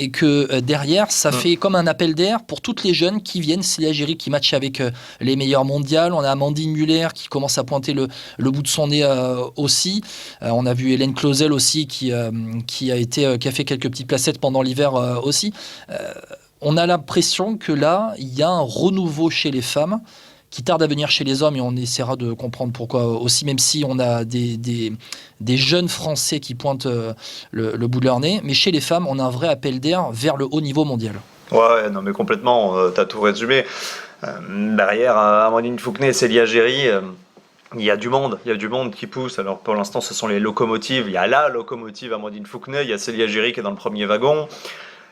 Et que derrière, ça fait comme un appel d'air pour toutes les jeunes qui viennent. Célia Géry qui matche avec les meilleures mondiales. On a Amandine Muller qui commence à pointer le bout de son nez aussi. On a vu Hélène Clauzel aussi qui a fait quelques petites placettes pendant l'hiver aussi. On a l'impression que là, il y a un renouveau chez les femmes qui tarde à venir chez les hommes, et on essaiera de comprendre pourquoi aussi, même si on a des jeunes Français qui pointent le bout de leur nez. Mais chez les femmes, on a un vrai appel d'air vers le haut niveau mondial. Ouais, non mais complètement, t'as tout résumé. Derrière Amandine Fouquenet et Célia Géry, il y a du monde qui pousse. Alors pour l'instant, ce sont les locomotives. Il y a la locomotive Amandine Fouquenet, il y a Célia Géry qui est dans le premier wagon.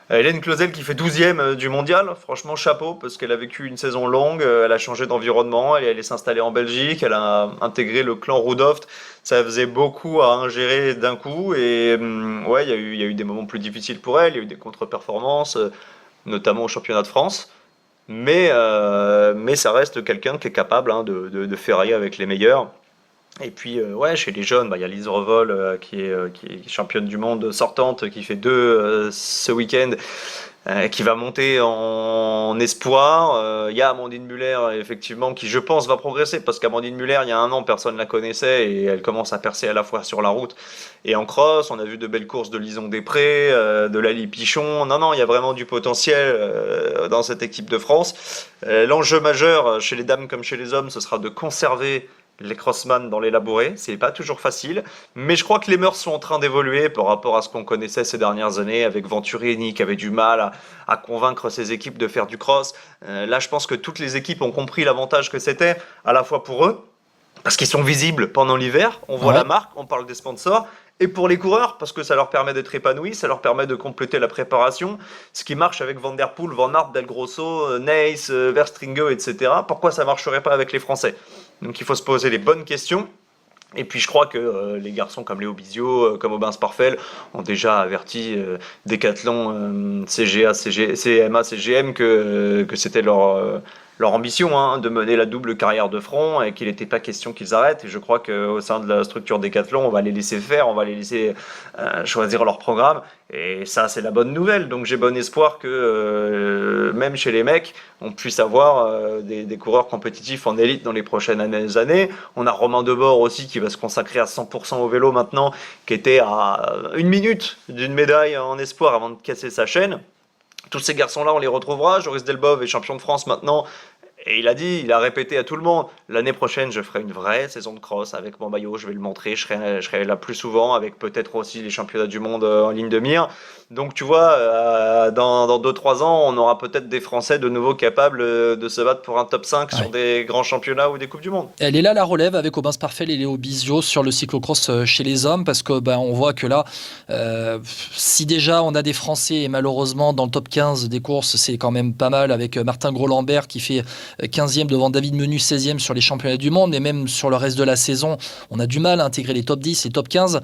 Hélène Clauzel qui fait 12e du mondial, franchement chapeau, parce qu'elle a vécu une saison longue, elle a changé d'environnement, elle est allée s'installer en Belgique, elle a intégré le clan Rudolph, ça faisait beaucoup à ingérer d'un coup, et ouais, il y a eu des moments plus difficiles pour elle, il y a eu des contre-performances, notamment au championnat de France, mais ça reste quelqu'un qui est capable de ferrailler avec les meilleurs. Et puis, ouais, chez les jeunes, il y a Lise Revol qui est championne du monde sortante, qui fait 2 ce week-end, qui va monter en espoir. Il y a Amandine Muller, effectivement, qui, je pense, va progresser, parce qu'Amandine Muller, il y a 1 an, personne ne la connaissait, et elle commence à percer à la fois sur la route et en cross. On a vu de belles courses de Lison Després, de Lali Pichon. Non, il y a vraiment du potentiel dans cette équipe de France. L'enjeu majeur, chez les dames comme chez les hommes, ce sera de conserver les crossman dans les labourés, c'est pas toujours facile, mais je crois que les mœurs sont en train d'évoluer par rapport à ce qu'on connaissait ces dernières années avec Venturini qui avait du mal à convaincre ses équipes de faire du cross. Là, je pense que toutes les équipes ont compris l'avantage que c'était, à la fois pour eux, parce qu'ils sont visibles pendant l'hiver, on voit la marque, on parle des sponsors, et pour les coureurs, parce que ça leur permet d'être épanouis, ça leur permet de compléter la préparation, ce qui marche avec Van Der Poel, Van Aert, Del Grosso, Neis, Verstringe, etc. Pourquoi ça marcherait pas avec les Français ? Donc il faut se poser les bonnes questions. Et puis je crois que les garçons comme Léo Bizio, comme Aubin Sparfel ont déjà averti Decathlon, CGA, CMA, CGM que c'était leur ambition, hein, de mener la double carrière de front et qu'il n'était pas question qu'ils arrêtent. Et je crois qu'au sein de la structure Decathlon, on va les laisser faire, on va les laisser choisir leur programme. Et ça, c'est la bonne nouvelle. Donc j'ai bon espoir que même chez les mecs, on puisse avoir des coureurs compétitifs en élite dans les prochaines années. On a Romain Debord aussi qui va se consacrer à 100% au vélo maintenant, qui était à 1 minute d'une médaille en espoir avant de casser sa chaîne. Tous ces garçons-là, on les retrouvera. Joris Delbove est champion de France maintenant. Et il a répété à tout le monde, l'année prochaine, je ferai une vraie saison de cross avec mon maillot, je vais le montrer, je serai là plus souvent, avec peut-être aussi les championnats du monde en ligne de mire. Donc tu vois, dans 2-3 ans, on aura peut-être des Français de nouveau capables de se battre pour un top 5 sur des grands championnats ou des Coupes du Monde. Elle est là la relève avec Aubin Sparfel et Léo Bizio sur le cyclocross chez les hommes, parce que on voit que là, si déjà on a des Français et malheureusement dans le top 15 des courses, c'est quand même pas mal avec Martin Gros-Lambert qui fait 15e devant David Menu 16e sur les championnats du monde, et même sur le reste de la saison, on a du mal à intégrer les top 10 et top 15.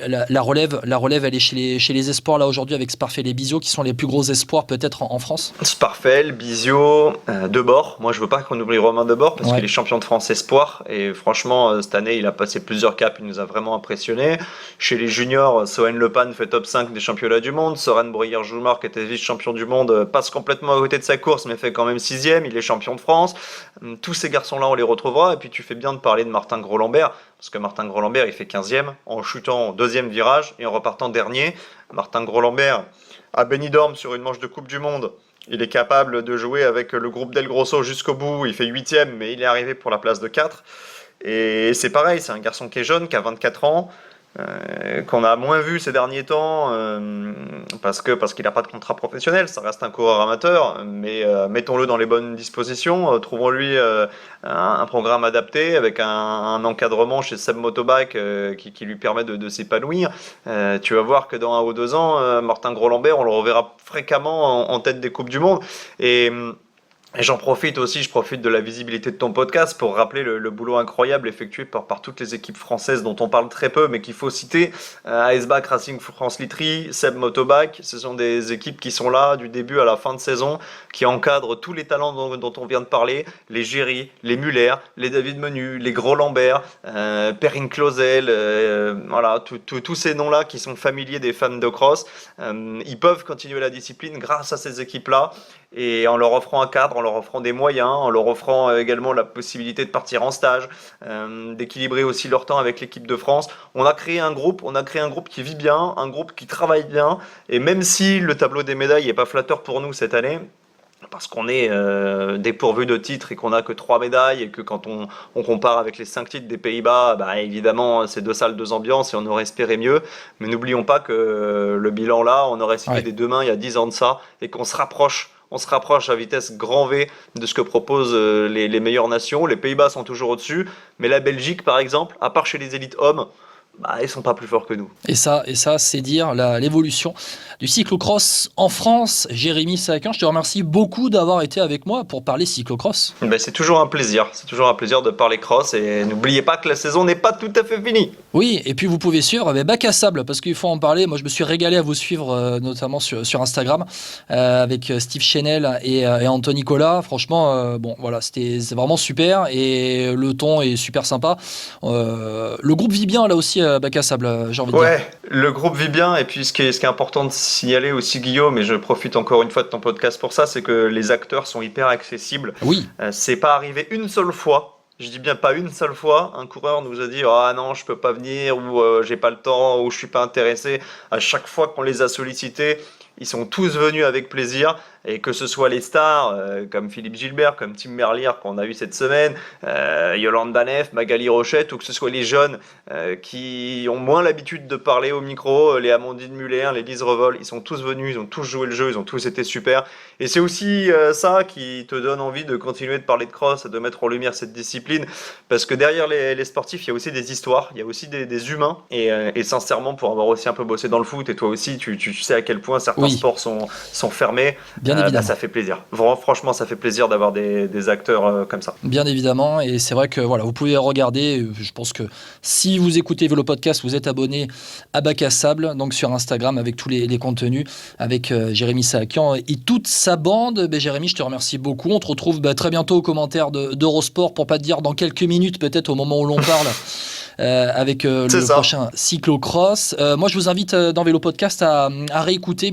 La relève, elle est chez les espoirs là aujourd'hui avec Sparfel et Bizio qui sont les plus gros espoirs peut-être en France. Sparfel, Bizio, Debord. Moi je veux pas qu'on oublie Romain Debord parce qu'il est champion de France espoir et franchement cette année il a passé plusieurs caps, il nous a vraiment impressionné. Chez les juniors, Sohen Lepan fait top 5 des championnats du monde. Soren Bruyère-Joumar qui était vice-champion du monde passe complètement à côté de sa course mais fait quand même 6e, il est champion de France. Tous ces garçons-là, on les retrouvera. Et puis tu fais bien de parler de Martin Gros-Lambert, parce que Martin Gros-Lambert, il fait 15e en chutant au 2e virage et en repartant dernier. Martin Gros-Lambert, à Benidorm sur une manche de Coupe du Monde, il est capable de jouer avec le groupe Del Grosso jusqu'au bout. Il fait 8e, mais il est arrivé pour la place de 4. Et c'est pareil, c'est un garçon qui est jeune, qui a 24 ans, qu'on a moins vu ces derniers temps parce qu'il n'a pas de contrat professionnel, ça reste un coureur amateur, mais mettons-le dans les bonnes dispositions, trouvons-lui un programme adapté avec un encadrement chez Seb Motobike qui lui permet de s'épanouir. Tu vas voir que dans 1 ou 2 ans, Martin Gros-Lambert, on le reverra fréquemment en tête des Coupes du Monde. Et je profite de la visibilité de ton podcast pour rappeler le boulot incroyable effectué par toutes les équipes françaises dont on parle très peu, mais qu'il faut citer. AS-Bach, Racing France Litry, Seb Motobike, ce sont des équipes qui sont là du début à la fin de saison, qui encadrent tous les talents dont on vient de parler, les Géry, les Muller, les David Menu, les Gros-Lambert, Perrine Clausel, voilà, tous ces noms-là qui sont familiers des fans de cross. Ils peuvent continuer la discipline grâce à ces équipes-là, et en leur offrant un cadre, en leur offrant des moyens, en leur offrant également la possibilité de partir en stage, d'équilibrer aussi leur temps avec l'équipe de France. On a créé un groupe qui vit bien, un groupe qui travaille bien, et même si le tableau des médailles n'est pas flatteur pour nous cette année, parce qu'on est dépourvu de titres et qu'on n'a que 3 médailles, et que quand on compare avec les 5 titres des Pays-Bas, évidemment c'est 2 salles, 2 ambiances et on aurait espéré mieux, mais n'oublions pas que le bilan là, on aurait cité des 2 mains il y a 10 ans de ça, et qu'on se rapproche à vitesse grand V de ce que proposent les meilleures nations. Les Pays-Bas sont toujours au-dessus, mais la Belgique par exemple, à part chez les élites hommes, ils sont pas plus forts que nous. Et ça c'est dire l'évolution du cyclocross en France. Jérémy Saquin, je te remercie beaucoup d'avoir été avec moi pour parler cyclocross. C'est toujours un plaisir. C'est toujours un plaisir de parler cross, et n'oubliez pas que la saison n'est pas tout à fait finie. Oui, et puis vous pouvez suivre Bac à Sable, parce qu'il faut en parler. Moi je me suis régalé à vous suivre, notamment sur Instagram, avec Steve Chenel et Anthony Nicolas. Franchement, c'est vraiment super, et le ton est super sympa. Le groupe vit bien là aussi, Bac à Sable, j'ai envie de dire. Ouais, le groupe vit bien, et puis ce qui est important de signaler aussi, Guillaume, et je profite encore une fois de ton podcast pour ça, c'est que les acteurs sont hyper accessibles. Oui. C'est pas arrivé une seule fois, je dis bien pas une seule fois, un coureur nous a dit « Ah non, je peux pas venir » ou « J'ai pas le temps » ou « Je suis pas intéressé ». À chaque fois qu'on les a sollicités, ils sont tous venus avec plaisir, et que ce soit les stars comme Philippe Gilbert, comme Tim Merlier qu'on a eu cette semaine, Yolande Banef, Magali Rochette, ou que ce soit les jeunes qui ont moins l'habitude de parler au micro, les Amandine Muller, les Lise Revol, ils sont tous venus, ils ont tous joué le jeu, ils ont tous été super, et c'est aussi ça qui te donne envie de continuer de parler de cross et de mettre en lumière cette discipline, parce que derrière les sportifs, il y a aussi des histoires, il y a aussi des humains, et sincèrement, pour avoir aussi un peu bossé dans le foot, et toi aussi, tu sais à quel point certains sports sont fermés. Bien Bien évidemment. Ça fait plaisir. Vraiment, franchement, ça fait plaisir d'avoir des acteurs comme ça. Bien évidemment, et c'est vrai que voilà, vous pouvez regarder. Je pense que si vous écoutez Vélo Podcast, vous êtes abonné à Bac à Sable, donc sur Instagram avec tous les contenus, avec Jérémy Saakian et toute sa bande. Jérémy, je te remercie beaucoup. On te retrouve très bientôt aux commentaires d'Eurosport, pour pas te dire dans quelques minutes, peut-être au moment où l'on parle. Avec le prochain cyclocross. Moi, je vous invite dans Vélo Podcast à réécouter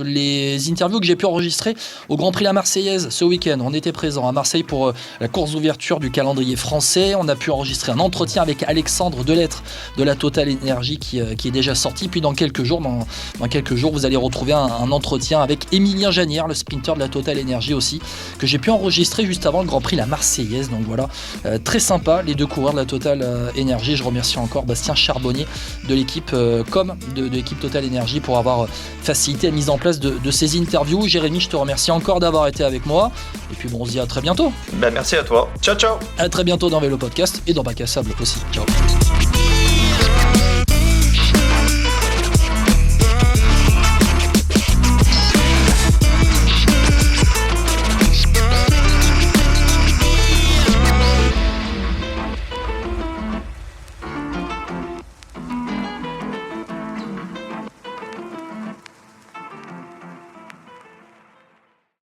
les interviews que j'ai pu enregistrer au Grand Prix La Marseillaise ce week-end. On était présent à Marseille pour la course d'ouverture du calendrier français. On a pu enregistrer un entretien avec Alexandre Delettre de la Total Energy qui est déjà sorti. Puis dans quelques jours, vous allez retrouver un entretien avec Émilien Janière, le sprinter de la Total Energy aussi, que j'ai pu enregistrer juste avant le Grand Prix La Marseillaise. Donc voilà, très sympa, les deux coureurs de la Total Energy. Je remercie encore Bastien Charbonnier de l'équipe de l'équipe Total Energy pour avoir facilité la mise en place de ces interviews. Jérémy, je te remercie encore d'avoir été avec moi. Et puis on se dit à très bientôt. Merci à toi. Ciao, ciao. À très bientôt dans Vélo Podcast et dans Bac à Sable aussi. Ciao.